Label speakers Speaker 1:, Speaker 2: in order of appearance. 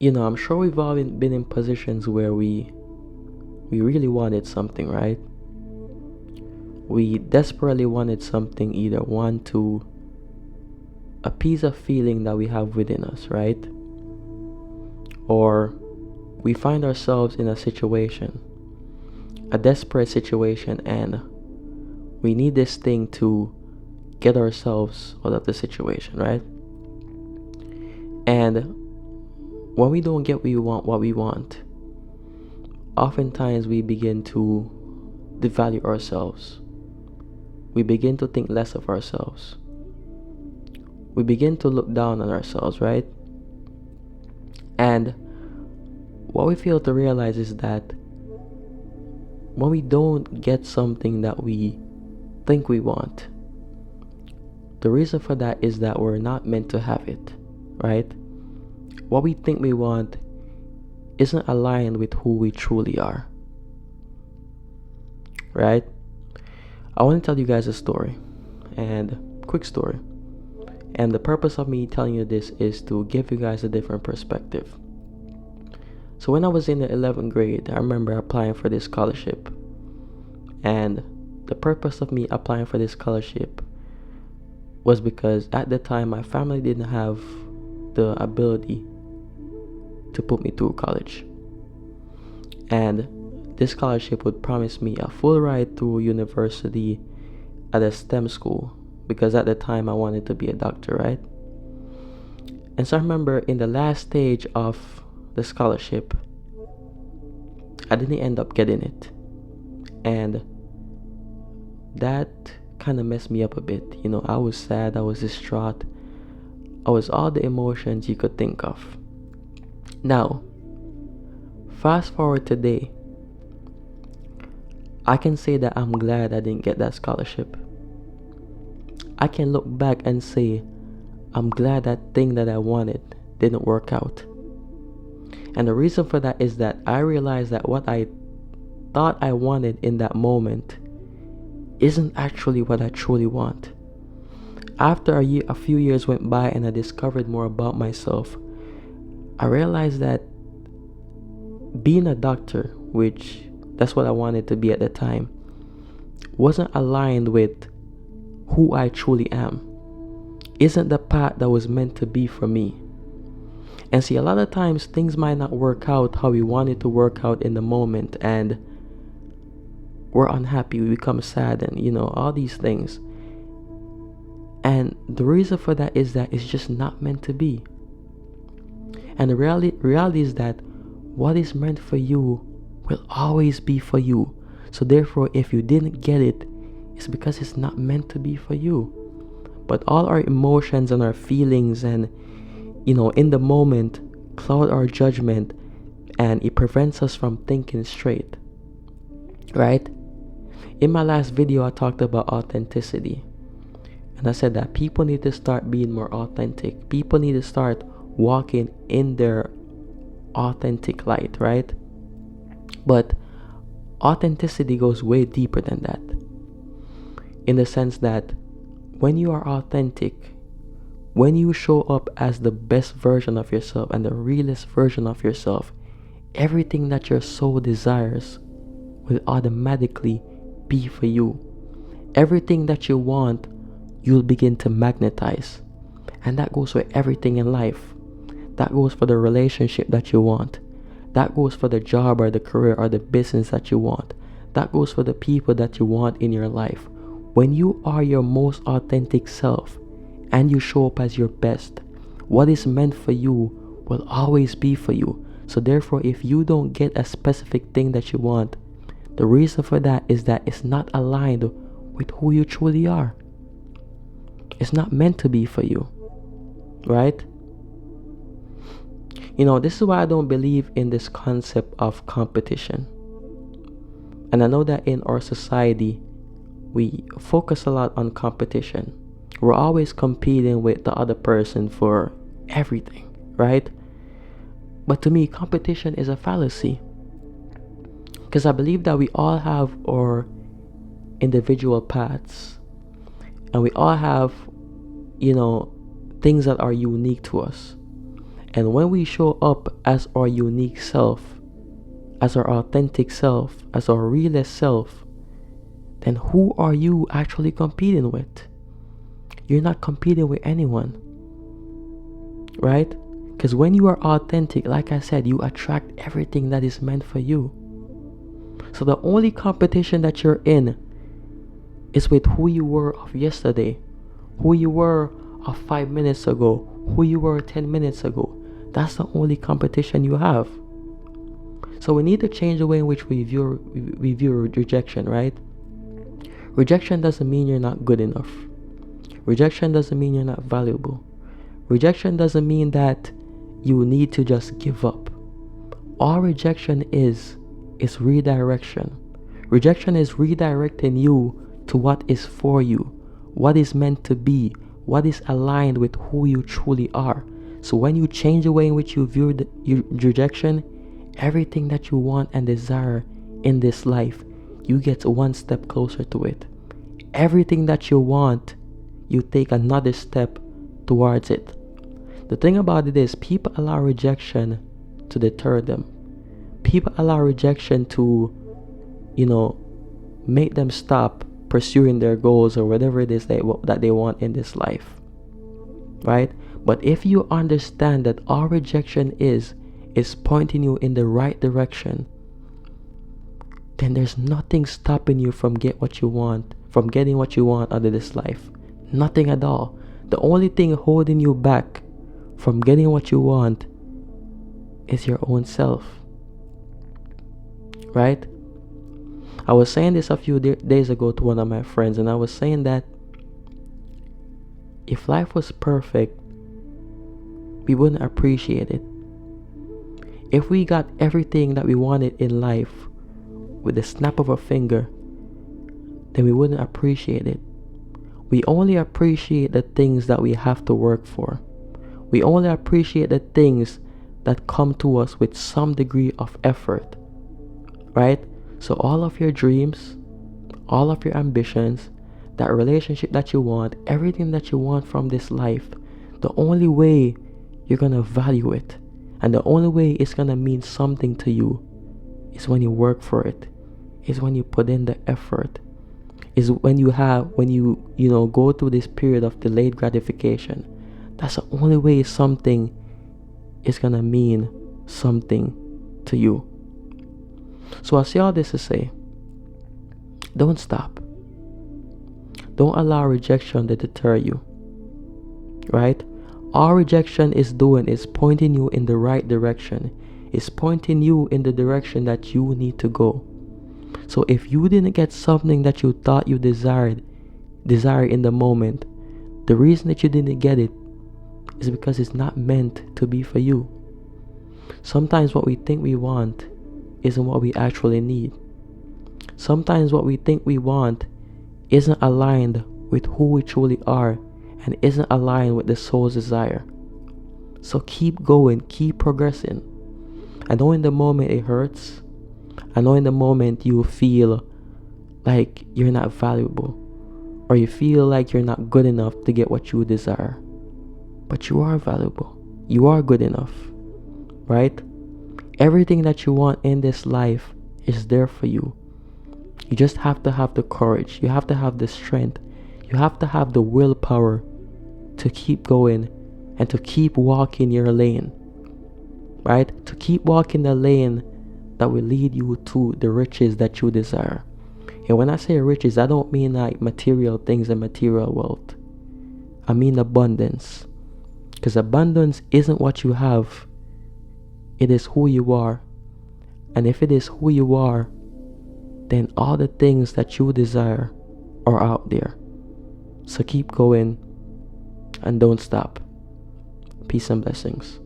Speaker 1: I'm sure we've all been in positions where we really wanted something, right? We desperately wanted something, either one to a piece of feeling that we have within us, right? Or we find ourselves in a situation, a desperate situation, and we need this thing to get ourselves out of the situation, right? And when we don't get what we want, oftentimes we begin to devalue ourselves. We begin to think less of ourselves. We begin to look down on ourselves, right? And what we fail to realize is that when we don't get something that we think we want, the reason for that is that we're not meant to have it, right? What we think we want isn't aligned with who we truly are, right? I want to tell you guys a story, and quick story. And the purpose of me telling you this is to give you guys a different perspective. So when I was in the 11th grade, I remember applying for this scholarship. And the purpose of me applying for this scholarship was because at the time my family didn't have the ability to put me through college. And this scholarship would promise me a full ride through university at a STEM school, because at the time I wanted to be a doctor, right? And so I remember in the last stage of the scholarship, I didn't end up getting it. And that kind of messed me up a bit. I was sad, I was distraught, I was all the emotions you could think of. Now, fast forward today, I can say that I'm glad I didn't get that scholarship. I can look back and say, I'm glad that thing that I wanted didn't work out. And the reason for that is that I realized that what I thought I wanted in that moment isn't actually what I truly want. After a few years went by and I discovered more about myself, I realized that being a doctor, which that's what I wanted to be at the time, wasn't aligned with who I truly am. Isn't the path that was meant to be for me. And see, a lot of times things might not work out how we want it to work out in the moment, and we're unhappy, we become sad, and all these things. And the reason for that is that it's just not meant to be. And the reality is that what is meant for you will always be for you. So therefore, if you didn't get it, it's because it's not meant to be for you. But all our emotions and our feelings and in the moment cloud our judgment, and it prevents us from thinking straight, right? In my last video, I talked about authenticity, and I said that people need to start being more authentic. People need to start walking in their authentic light, right? But authenticity goes way deeper than that, in the sense that when you are authentic, when you show up as the best version of yourself and the realest version of yourself, everything that your soul desires will automatically be for you. Everything that you want, you'll begin to magnetize. And that goes for everything in life. That goes for the relationship that you want. That goes for the job or the career or the business that you want. That goes for the people that you want in your life. When you are your most authentic self and you show up as your best, what is meant for you will always be for you. So therefore, if you don't get a specific thing that you want, the reason for that is that it's not aligned with who you truly are. It's not meant to be for you, right? This is why I don't believe in this concept of competition. And I know that in our society, we focus a lot on competition. We're always competing with the other person for everything, right? But to me, competition is a fallacy. Because I believe that we all have our individual paths. And we all have, things that are unique to us. And when we show up as our unique self, as our authentic self, as our realest self, then who are you actually competing with? You're not competing with anyone, right? Because when you are authentic, like I said, you attract everything that is meant for you. So the only competition that you're in is with who you were of yesterday, who you were of 5 minutes ago, who you were 10 minutes ago. That's the only competition you have. So we need to change the way in which we view rejection, right? Rejection doesn't mean you're not good enough. Rejection doesn't mean you're not valuable. Rejection doesn't mean that you need to just give up. All rejection is redirection. Rejection is redirecting you to what is for you, what is meant to be, what is aligned with who you truly are. So when you change the way in which you view rejection, everything that you want and desire in this life, you get one step closer to it. Everything that you want, you take another step towards it. The thing about it is, people allow rejection to deter them. People allow rejection to, make them stop pursuing their goals or whatever it is that they want in this life, right? But if you understand that all rejection is pointing you in the right direction, then there's nothing stopping you from getting what you want out of this life. Nothing at all. The only thing holding you back from getting what you want is your own self, right? I was saying this a few days ago to one of my friends, and I was saying that if life was perfect, we wouldn't appreciate it. If we got everything that we wanted in life with the snap of a finger, then we wouldn't appreciate it. We only appreciate the things that we have to work for. We only appreciate the things that come to us with some degree of effort, right? So all of your dreams, all of your ambitions, that relationship that you want, everything that you want from this life, the only way you're going to value it, and the only way it's going to mean something to you, is when you work for it, is when you put in the effort, is when you go through this period of delayed gratification. That's the only way something is going to mean something to you. So I say all this to say, don't stop. Don't allow rejection to deter you, right? All rejection is doing is pointing you in the right direction. It's pointing you in the direction that you need to go. So if you didn't get something that you thought you desire in the moment, the reason that you didn't get it is because it's not meant to be for you. Sometimes what we think we want isn't what we actually need. Sometimes what we think we want isn't aligned with who we truly are and isn't aligned with the soul's desire. So keep going, keep progressing. I know in the moment it hurts. I know in the moment you feel like you're not valuable, or you feel like you're not good enough to get what you desire. But you are valuable. You are good enough, right? Everything that you want in this life is there for you. You just have to have the courage. You have to have the strength. You have to have the willpower to keep going and to keep walking your lane, right? To keep walking the lane that will lead you to the riches that you desire. And when I say riches, I don't mean like material things and material wealth. I mean abundance. Because abundance isn't what you have. It is who you are. And if it is who you are, then all the things that you desire are out there. So keep going and don't stop. Peace and blessings.